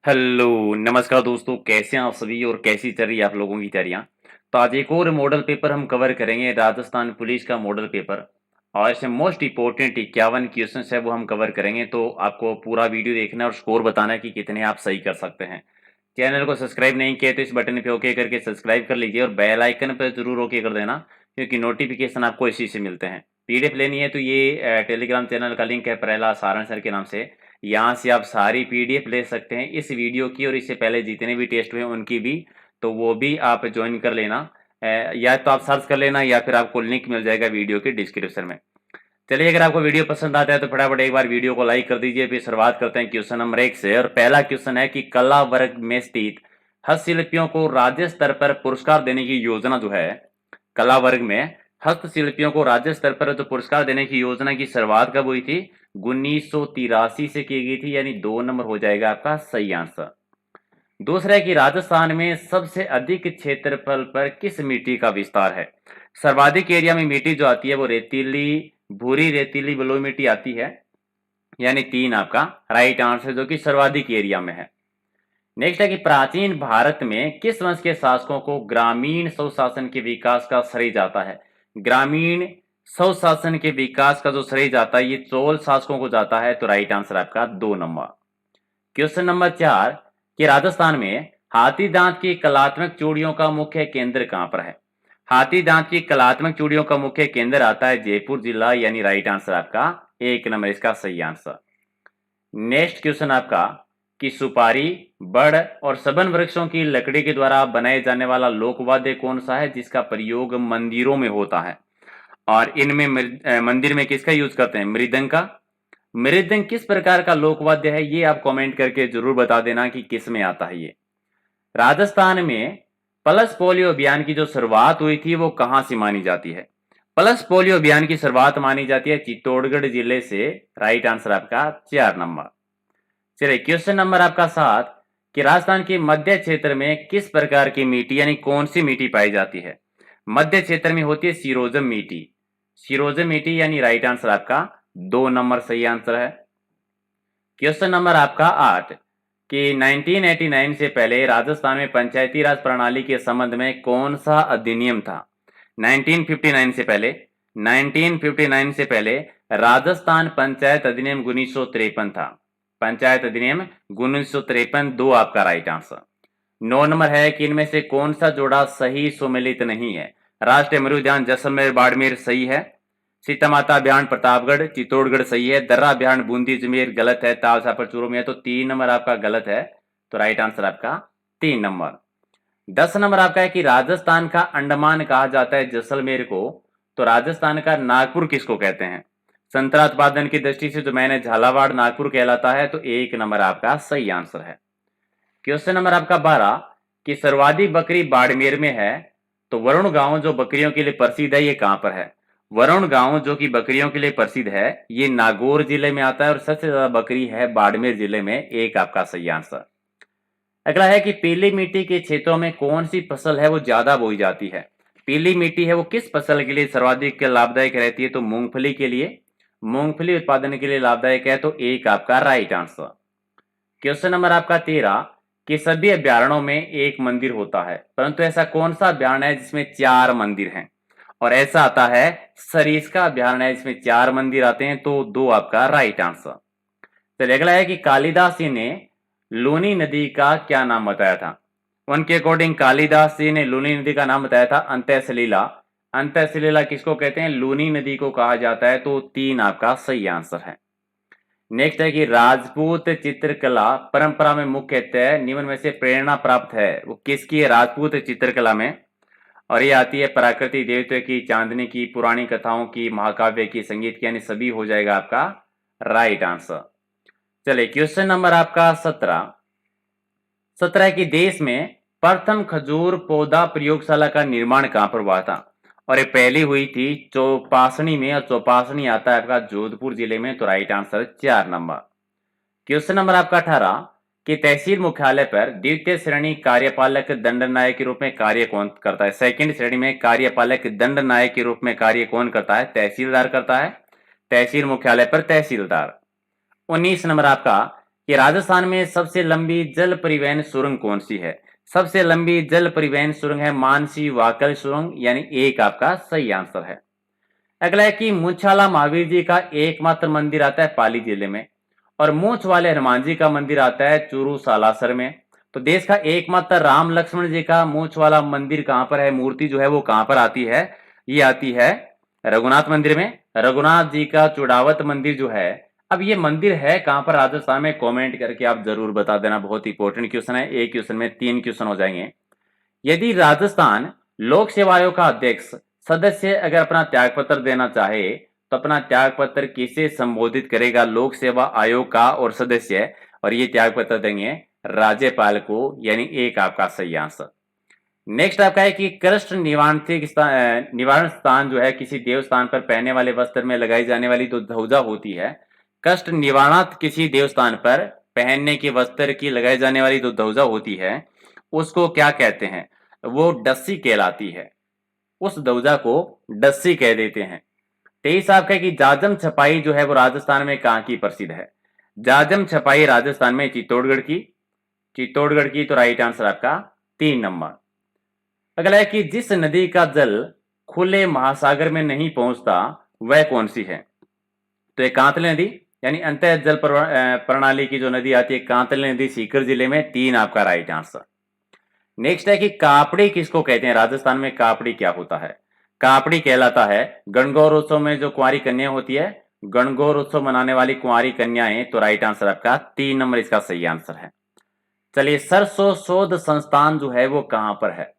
Hello, नमस्कार दोस्तों, कैसे हैं आप सभी और कैसी चल रही है आप लोगों की तैयारियां। तो आज एक और मॉडल पेपर हम कवर करेंगे, राजस्थान पुलिस का मॉडल पेपर। और इसमें मोस्ट इंपॉर्टेंट 51 क्वेश्चन है वो हम कवर करेंगे। तो आपको पूरा वीडियो देखना है और स्कोर बताना है कि कितने आप सही कर सकते हैं। चैनल को सब्सक्राइब नहीं किया तो इस बटन पे ओके करके सब्सक्राइब कर लीजिए और बेल आइकन पर जरूर ओके कर देना, क्योंकि नोटिफिकेशन आपको इसी से मिलते हैं। पीडीएफ लेनी है तो ये टेलीग्राम चैनल का लिंक है प्रहलाद सारण सर के नाम से। यहाँ से आप सारी पीडीएफ ले सकते हैं इस वीडियो की, और इससे पहले जितने भी टेस्ट हुए उनकी भी, तो वो भी आप ज्वाइन कर लेना। या तो आप सर्च कर लेना या फिर आपको लिंक मिल जाएगा वीडियो के डिस्क्रिप्शन में। चलिए, अगर आपको वीडियो पसंद आता है तो फटाफट एक बार वीडियो को लाइक कर दीजिए। फिर शुरुआत करते हैं क्वेश्चन नंबर 1 से। और पहला क्वेश्चन है कि कला वर्ग में स्थित हस्तशिल्पियों को राज्य स्तर पर पुरस्कार देने की योजना जो है, कला वर्ग में हस्तशिल्पियों को राज्य स्तर पर जो पुरस्कार देने की योजना की शुरुआत कब हुई थी? 1983 से की गई थी, यानी 2 नंबर हो जाएगा आपका सही आंसर। दूसरा है कि राजस्थान में सबसे अधिक क्षेत्रफल पर किस मिट्टी का विस्तार है? सर्वाधिक एरिया में मिट्टी जो आती है वो रेतीली, भूरी रेतीली बलुई मिट्टी आती है, यानी 3 आपका राइट आंसर, जो कि सर्वाधिक एरिया में है। नेक्स्ट है कि प्राचीन भारत में किस वंश के शासकों को ग्रामीण स्वशासन के विकास का श्रेय जाता है? ग्रामीण स्वशासन के विकास का जो श्रेय जाता है ये चोल शासकों को जाता है, तो राइट आंसर आपका 2 नंबर। क्वेश्चन नंबर 4 कि राजस्थान में हाथी दांत की कलात्मक चूड़ियों का मुख्य केंद्र कहां पर है? हाथी दांत की कलात्मक चूड़ियों का मुख्य केंद्र आता है जयपुर जिला, यानी राइट आंसर आपका 1 नंबर इसका सही आंसर। नेक्स्ट क्वेश्चन आपका कि सुपारी, बड़ और सबन वृक्षों की लकड़ी के द्वारा बनाए जाने वाला लोकवाद्य कौन सा है जिसका प्रयोग मंदिरों में होता है? और इनमें मंदिर में किसका यूज करते हैं? मृदंग का। मृदंग किस प्रकार का लोकवाद्य है, ये आप कमेंट करके जरूर बता देना कि किस में आता है ये। राजस्थान में पल्स पोलियो अभियान की जो शुरुआत हुई थी वो कहां से मानी जाती है? पल्स पोलियो अभियान की शुरुआत मानी जाती है चित्तौड़गढ़ जिले से, राइट आंसर आपका 4 नंबर। चलिए, क्वेश्चन नंबर आपका 7 कि राजस्थान के मध्य क्षेत्र में किस प्रकार की मिट्टी, यानी कौन सी मिट्टी पाई जाती है? मध्य क्षेत्र में होती है सिरोजम मिट्टी। सिरोजम मिट्टी, यानी राइट आंसर आपका 2 नंबर सही आंसर है। क्वेश्चन नंबर आपका 8 कि 1989 से पहले राजस्थान में पंचायती राज प्रणाली के संबंध में कौन सा अधिनियम था? 1959 से पहले, 1959 से पहले राजस्थान पंचायत अधिनियम 1953 था। पंचायत अधिनियम 1953, 2 आपका राइट आंसर। 9 नंबर है कि इनमें से कौन सा जोड़ा सही सुमेलित नहीं है? राष्ट्रीय मृुद्यान जैसलमेर बाड़मेर सही है, सीता माता अभ्यारण प्रतापगढ़ चित्तौड़गढ़ सही है, दर्रा अभ्यारण बूंदी अजमेर गलत है, तालसापर चूरू में है, तो 3 नंबर आपका गलत है, तो राइट आंसर आपका 3 नंबर। 10 नंबर आपका है कि राजस्थान का अंडमान कहा जाता है जैसलमेर को, तो राजस्थान का नागपुर किसको कहते हैं? संतरा उत्पादन की दृष्टि से जो मैंने झालावाड़ नागपुर कहलाता है, तो 1 नंबर आपका सही आंसर है। क्वेश्चन नंबर आपका 12 कि सर्वाधिक बकरी बाड़मेर में है, तो वरुण गांव जो बकरियों के लिए प्रसिद्ध है ये कहां पर है? वरुण गांव जो कि बकरियों के लिए प्रसिद्ध है ये नागौर जिले में आता है, और सबसे ज्यादा बकरी है बाड़मेर जिले में, 1 आपका सही आंसर। अगला है कि पीली मिट्टी के क्षेत्रों में कौन सी फसल है वो ज्यादा बोई जाती है? पीली मिट्टी है वो किस फसल के लिए सर्वाधिक लाभदायक रहती है? तो मूंगफली के लिए, मूंगफली उत्पादन के लिए लाभदायक है, तो 1 आपका राइट आंसर। क्वेश्चन नंबर आपका 13 कि सभी अभ्यारणों में एक मंदिर होता है, परंतु ऐसा कौन सा अभ्यारण है जिसमें 4 मंदिर हैं? और ऐसा आता है सरिस्का अभ्यारण है जिसमें 4 मंदिर आते हैं, तो 2 आपका राइट आंसर। चलिए, अगला है कि कालिदास जी ने लूनी नदी का क्या नाम बताया था? उनके अकॉर्डिंग कालिदास जी ने लूनी नदी का नाम बताया था अंतःसलीला। अंतःसलीला किसको कहते हैं? लूनी नदी को कहा जाता है, तो 3 आपका सही आंसर है। नेक्स्ट है कि राजपूत चित्रकला परंपरा में मुख्यतः निम्न में से प्रेरणा प्राप्त है वो किसकी है राजपूत चित्रकला में? और ये आती है प्राकृतिक देवता की, चांदनी की, पुरानी कथाओं की, महाकाव्य की, संगीत की, यानी सभी हो जाएगा आपका राइट आंसर। चलिए, क्वेश्चन नंबर आपका 17 17 की देश में प्रथम खजूर पौधा प्रयोगशाला का निर्माण कहां पर हुआ था? और ये पहली हुई थी चौपासनी में, और चौपासनी आता है आपका जोधपुर जिले में, तो right answer 4 number. Question number आपका 18 कि तहसील मुख्यालय पर द्वितीय श्रेणी कार्यपालक दंड नायक के रूप में कार्य कौन करता है? सेकंड श्रेणी में कार्यपालक दंड नायक के रूप में कार्य कौन करता है? तहसीलदार करता है, तहसील मुख्यालय पर तहसीलदार। 19 नंबर आपका कि राजस्थान में सबसे लंबी जल परिवहन सुरंग कौन सी है? सबसे लंबी जल परिवहन सुरंग है मानसी वाकल सुरंग, यानी एक आपका सही आंसर है। अगला है कि मूछाला महावीर जी का एकमात्र मंदिर आता है पाली जिले में, और मूछ वाले हनुमान जी का मंदिर आता है चूरू सालासर में। तो देश का एकमात्र राम लक्ष्मण जी का मूछ वाला मंदिर कहां पर है, मूर्ति जो है वो कहां पर आती है? ये आती है रघुनाथ मंदिर में। रघुनाथ जी का चुड़ावत मंदिर जो है, अब ये मंदिर है कहां पर राजस्थान में? कमेंट करके आप जरूर बता देना, बहुत इंपॉर्टेंट क्वेश्चन है। एक क्वेश्चन में 3 क्वेश्चन हो जाएंगे। यदि राजस्थान लोक सेवा आयोग का अध्यक्ष सदस्य अगर अपना त्याग पत्र देना चाहे तो अपना त्याग पत्र किसे संबोधित करेगा? लोक सेवा आयोग का और सदस्य, और ये त्याग पत्र देंगे राज्यपाल को, यानी एक आपका सही आंसर। नेक्स्ट आपका है कि कष्ट निवारण स्थान जो है किसी देवस्थान पर पहनने वाले वस्त्र में लगाई जाने वाली जो ध्वजा होती है, कष्ट निवारणार्थ किसी देवस्थान पर पहनने के वस्त्र की लगाई जाने वाली जो ध्वजा होती है उसको क्या कहते हैं? वो डस्सी कहलाती है। उस ध्वजा को डस्सी कह देते हैं। 23 आपका है कि जाजम छपाई जो है वो राजस्थान में कहां की प्रसिद्ध है? जाजम छपाई राजस्थान में चित्तौड़गढ़ की। चित्तौड़गढ़ की, तो राइट आंसर आपका 3 नंबर। अगला है कि जिस नदी का जल खुले महासागर में नहीं पहुंचता वह कौन सी है? तो एक कांतले नदी, यानी अंतः जल प्रणाली की जो नदी आती है कांतले नदी, सीकर जिले में। 3 आपका राइट आंसर। नेक्स्ट है कि कापड़ी किसको कहते हैं? राजस्थान में कापड़ी क्या होता है? कापड़ी कहलाता है गणगौर उत्सव में जो कुंवारी कन्या होती है, गणगौर उत्सव मनाने वाली कुंवारी कन्याएं। तो राइट आंसर आपका 3 नंबर इसका सही आंसर है। चलिए, सरसों शोध संस्थान जो है वो कहां पर है?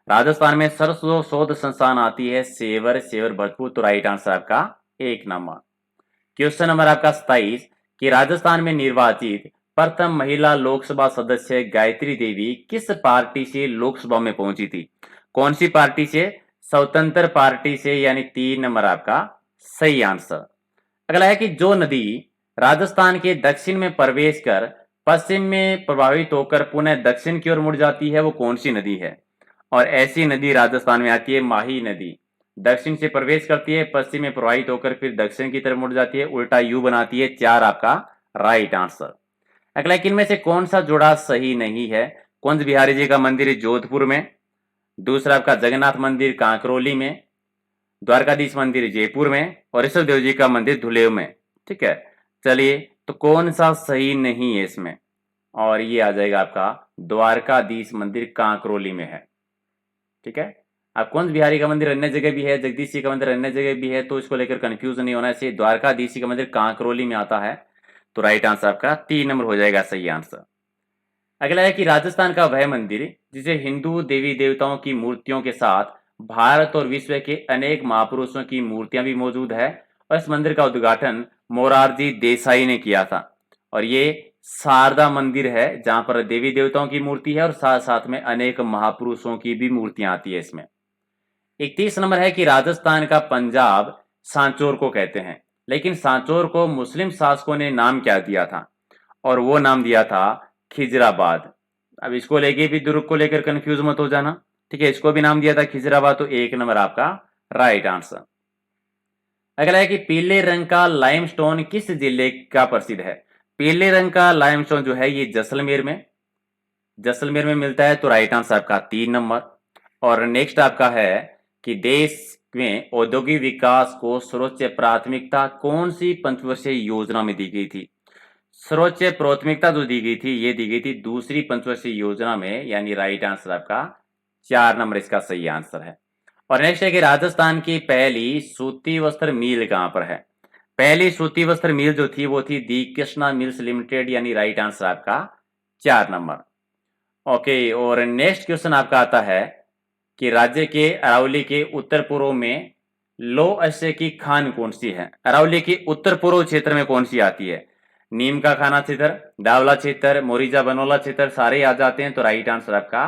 राजस्थान में सरसों शोध संस्थान आती है सेवर, सेवर भरतपुर। तो राइट आंसर आपका 1 नंबर। क्वेश्चन नंबर आपका 27 कि राजस्थान में निर्वाचित प्रथम महिला लोकसभा सदस्य गायत्री देवी किस पार्टी से लोकसभा में पहुंची थी? कौन सी पार्टी से? स्वतंत्र पार्टी से, यानी 3 नंबर आपका सही आंसर। अगला है कि जो नदी राजस्थान के दक्षिण में प्रवेश कर पश्चिम में प्रभावित होकर पुनः दक्षिण की ओर मुड़ जाती है वो कौन सी नदी है? और ऐसी नदी राजस्थान में आती है माही नदी। दक्षिण से प्रवेश करती है, पश्चिम में प्रवाहित होकर फिर दक्षिण की तरफ मुड़ जाती है, उल्टा यू बनाती है। 4 आपका राइट आंसर। अगला, इनमें से कौन सा जोड़ा सही नहीं है? कुंज बिहारी जी का मंदिर जोधपुर में, दूसरा आपका जगन्नाथ मंदिर कांकरोली में, द्वारकाधीश मंदिर जयपुर में, और ऋषभ देव जी का मंदिर धुलेव में। ठीक है, चलिए, तो कौन सा सही नहीं है इसमें? और ये आ जाएगा आपका द्वारकाधीश मंदिर कांकरोली में है। ठीक है, अब कुंज बिहारी का मंदिर अन्य जगह भी है, जगदीश जी का मंदिर अन्य जगह भी है, तो इसको लेकर कंफ्यूज नहीं होना चाहिए। द्वारकाधीश जी का मंदिर कांकरोली में आता है। तो राइट आंसर आपका 3 नंबर हो जाएगा सही आंसर। अगला है कि राजस्थान का वह मंदिर जिसे हिंदू देवी देवताओं की मूर्तियों के साथ भारत और विश्व के अनेक महापुरुषों की मूर्तियां भी मौजूद है, और इस मंदिर का उद्घाटन मोरारजी देसाई ने किया था। और ये शारदा मंदिर है जहां पर देवी देवताओं की मूर्ति है और साथ साथ में अनेक महापुरुषों की भी मूर्तियां आती है इसमें। 31 नंबर है कि राजस्थान का पंजाब सांचौर को कहते हैं, लेकिन सांचौर को मुस्लिम शासकों ने नाम क्या दिया था? और वो नाम दिया था खिजराबाद। अब इसको लेके भी दुर्ग को लेकर कंफ्यूज मत हो जाना। ठीक है, इसको भी नाम दिया था खिजराबाद। तो 1 नंबर आपका राइट आंसर। अगला है कि पीले रंग का लाइमस्टोन किस जिले का प्रसिद्ध है? पीले रंग का लाइमस्टोन जो है ये जैसलमेर में मिलता है। तो राइट आंसर आपका 3 नंबर। और नेक्स्ट आपका है कि देश में औद्योगिक विकास को सर्वोच्च प्राथमिकता कौन सी पंचवर्षीय योजना में दी गई थी? सर्वोच्च प्राथमिकता जो दी गई थी ये दी गई थी दूसरी पंचवर्षीय योजना में, यानी राइट आंसर आपका 4 नंबर इसका सही आंसर है। और नेक्स्ट है कि राजस्थान की पहली सूती वस्त्र मिल कहां पर है? पहली सूती वस्त्र मिल जो थी वो थी दी कृष्णा मिल्स लिमिटेड, यानी राइट आंसर आपका 4 नंबर। ओके, और नेक्स्ट क्वेश्चन आपका आता है कि राज्य के अरावली के उत्तर पूर्व में लो अश्य की खान कौन सी है? अरावली के उत्तर पूर्व क्षेत्र में कौन सी आती है? नीम का खाना क्षेत्र, दावला क्षेत्र, मोरिजा बनोला क्षेत्र, सारे आ जाते हैं। तो राइट आंसर आपका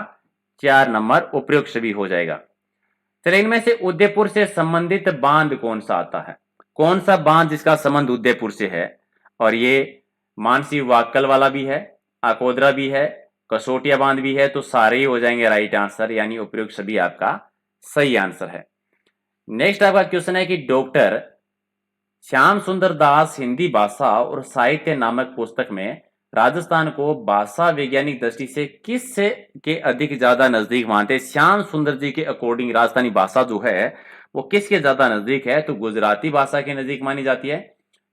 4 नंबर उपयुक्त सभी हो जाएगा। चलिए, इनमें से उदयपुर से संबंधित बांध कौन सा आता है? कौन सा बांध जिसका संबंध उदयपुर से है? और ये मानसी वाक्कल वाला भी है, अकोदरा भी है, कसोटिया बांध भी है। तो सारे ही हो जाएंगे राइट आंसर, यानी उपयुक्त सभी आपका सही आंसर है। नेक्स्ट आपका क्वेश्चन है कि डॉक्टर श्याम सुंदर दास हिंदी भाषा और साहित्य नामक पुस्तक में राजस्थान को भाषा वैज्ञानिक दृष्टि से किस से के अधिक ज्यादा नजदीक मानते हैं? श्याम सुंदर जी के अकॉर्डिंग राजस्थानी भाषा जो है वो किसके ज्यादा नजदीक है? तो गुजराती भाषा के नजदीक मानी जाती है,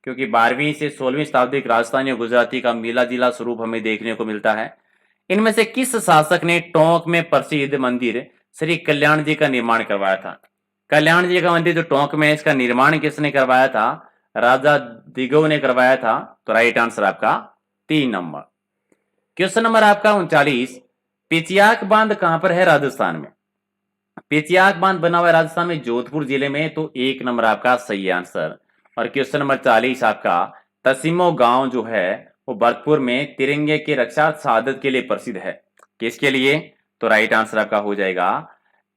क्योंकि 12वीं से 16वीं शताब्दी के राजस्थानी और गुजराती का मिला जिला स्वरूप हमें देखने को मिलता है। इनमें से किस शासक ने टोंक में प्रसिद्ध मंदिर श्री कल्याण जी का निर्माण करवाया था? कल्याण जी का मंदिर जो टोंक में है, इसका निर्माण किसने करवाया था? राजा दिगो ने करवाया था। तो राइट आंसर आपका 3 नंबर। क्वेश्चन नंबर आपका 39, पिचियाक बांध कहां पर है राजस्थान में? पिचियाक बांध बना हुआ है राजस्थान में जोधपुर जिले में, तो 1 नंबर आपका सही आंसर। और क्वेश्चन नंबर 40 आपका, तसीमो गांव जो है वो भरतपुर में तिरंगे की रक्षा शहादत के लिए प्रसिद्ध है। किसके लिए? तो राइट आंसर आपका हो जाएगा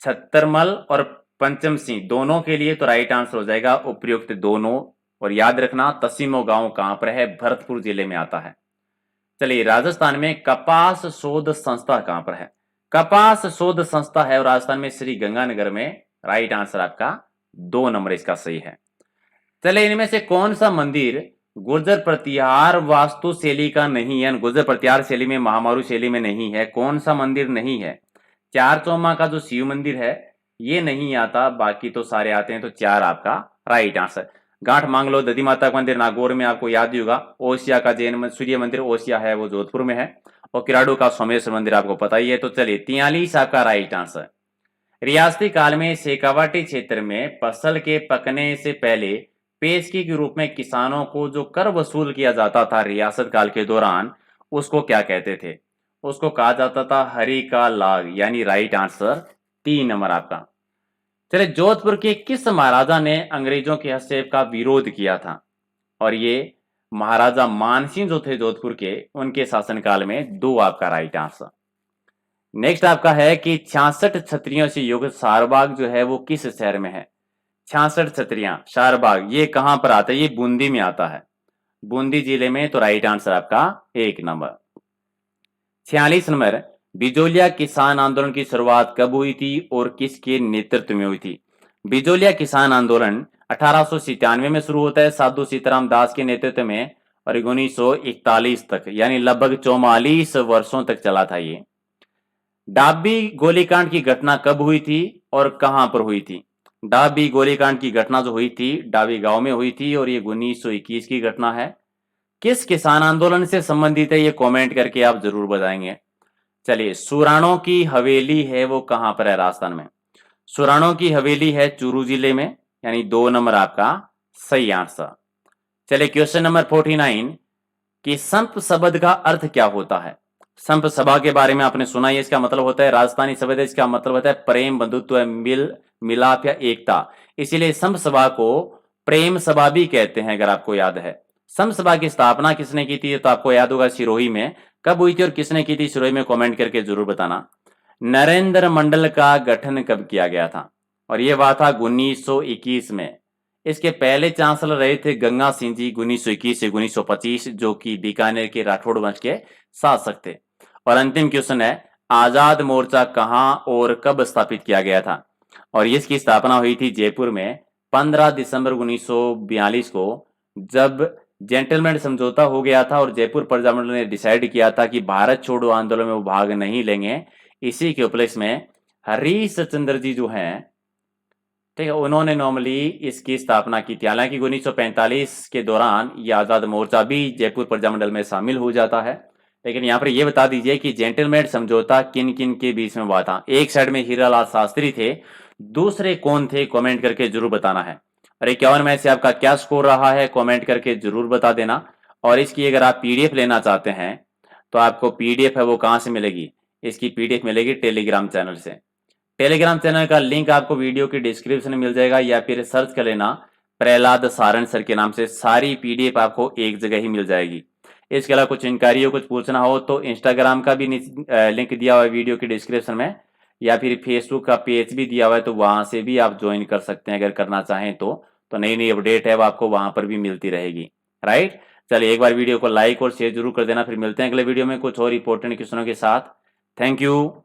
छत्तरमल और पंचम सिंह दोनों के लिए। तो राइट आंसर हो जाएगा उपयुक्त दोनों। और याद रखना तसीमो गांव कहां पर है? भरतपुर जिले में आता है। चलिए, राजस्थान में कपास शोध संस्था कहां पर है? कपास शोध संस्था है और राजस्थान में श्री गंगानगर में। राइट आंसर आपका 2 नंबर इसका सही है। चलिए, इनमें से कौन सा मंदिर गुर्जर प्रतिहार वास्तु शैली का नहीं है? गुर्जर प्रतिहार शैली में, महामारू शैली में नहीं है। कौन सा मंदिर नहीं है? चार चौमा का जो शिव मंदिर है ये नहीं आता, बाकी तो सारे आते हैं। तो 4 आपका राइट आंसर। गांठ मांगलो दधी माता का मंदिर नागौर में, आपको याद ही होगा। ओसिया का जैन सूर्य मंदिर ओसिया है वो जोधपुर में है। और किराडू का सोमेश्वर मंदिर आपको पता ही है। तो चलिए, 43 आपका राइट आंसर। रियासती काल में शेखावाटी क्षेत्र में फसल के पकने से पहले पेशगी के रूप में किसानों को जो कर वसूल किया जाता था रियासत काल के दौरान, उसको क्या कहते थे? उसको कहा जाता था हरि का लाग, यानी राइट आंसर 3 नंबर आपका। चलिए, जोधपुर के किस महाराजा ने अंग्रेजों के हस्तक्षेप का विरोध किया था? और ये महाराजा मानसिंह जो थे जोधपुर के, उनके शासनकाल में। 2 आपका राइट आंसर। नेक्स्ट आपका है कि 66 छतरियों से युक्त सारबाग जो है वो किस शहर में है? 66 छतरियां सारबाग ये कहां पर आता है? ये बूंदी में आता है, बूंदी जिले में। तो राइट आंसर आपका 1 नंबर। 46 नंबर, बिजोलिया किसान आंदोलन की शुरुआत कब हुई थी और किसके नेतृत्व में हुई थी? बिजोलिया किसान आंदोलन 1897 में शुरू होता है साधु सीताराम दास के नेतृत्व में, और 1941 तक यानी लगभग 44 वर्षों तक चला था ये। डाबी गोलीकांड की घटना कब हुई थी और कहां पर हुई थी? डाबी गोलीकांड की घटना जो हुई थी डाबी गांव में हुई थी, और ये 1921 की घटना है। किस किसान आंदोलन से संबंधित है ये कमेंट करके आप जरूर बताएंगे। चलिए, सुराणों की हवेली है वो कहां पर है राजस्थान में? सुराणों की हवेली है चूरू जिले में, यानी 2 नंबर आपका सही आंसर। चलिए, क्वेश्चन नंबर 49 कि संप शब्द का अर्थ क्या होता है? संप सभा के बारे में आपने सुना है, इसका मतलब होता है राजस्थानी शब्द है, इसका मतलब होता है प्रेम, बंधुत्व, मिलाप या एकता। इसीलिए संप सभा को प्रेम सभा भी कहते हैं, अगर आपको याद है। संप सभा की स्थापना किसने की थी? तो आपको याद होगा सिरोही में। कब हुई थी और किसने की थी सिरोही में? कमेंट करके जरूर बताना। नरेंद्र मंडल का गठन कब किया गया था? और यह हुआ था 1921 में। इसके पहले चांसलर रहे थे गंगा सिंह जी 1921 से 1925, जो कि बीकानेर के राठौड़ वंश के शासक थे। और अंतिम क्वेश्चन है, आजाद मोर्चा कहां और कब स्थापित किया गया था? और इसकी स्थापना हुई थी जयपुर में 15 दिसंबर 1942 को, जब जेंटलमैन समझौता हो गया था और जयपुर प्रजामंडल ने डिसाइड किया था कि भारत छोड़ो आंदोलन में वो भाग नहीं लेंगे। इसी के उपलक्ष्य में हरीश चंद्र जी जो हैं, ठीक है, उन्होंने नॉर्मली इसकी स्थापना की थी। हालांकि 1945 के दौरान ये आजाद मोर्चा भी जयपुर प्रजामंडल में शामिल हो जाता है। लेकिन यहाँ पर यह बता दीजिए कि जेंटलमैन समझौता किन किन के बीच में हुआ था। एक साइड में हीरालाल शास्त्री थे, दूसरे कौन थे? कमेंट करके जरूर बताना है। और 51 में से आपका क्या स्कोर रहा है? कमेंट करके जरूर बता देना। और इसकी अगर आप पीडीएफ लेना चाहते हैं तो आपको पीडीएफ है वो कहां से मिलेगी? इसकी पीडीएफ मिलेगी टेलीग्राम चैनल से। टेलीग्राम चैनल का लिंक आपको वीडियो के डिस्क्रिप्शन में मिल जाएगा, या फिर सर्च कर लेना प्रहलाद सारण सर के नाम से। सारी पीडीएफ आपको एक जगह ही मिल जाएगी। इसके अलावा कुछ इंक्वायरी हो, कुछ पूछना हो तो इंस्टाग्राम का भी लिंक दिया हुआ है वीडियो के डिस्क्रिप्शन में, या फिर फेसबुक का पेज भी दिया हुआ है, तो वहां से भी आप ज्वाइन कर सकते हैं अगर करना चाहें तो नई नई अपडेट है वो आपको वहां पर भी मिलती रहेगी। राइट, चलिए एक बार वीडियो को लाइक और शेयर जरूर कर देना। फिर मिलते हैं अगले वीडियो में कुछ और इंपॉर्टेंट क्वेश्चनों के साथ। Thank you.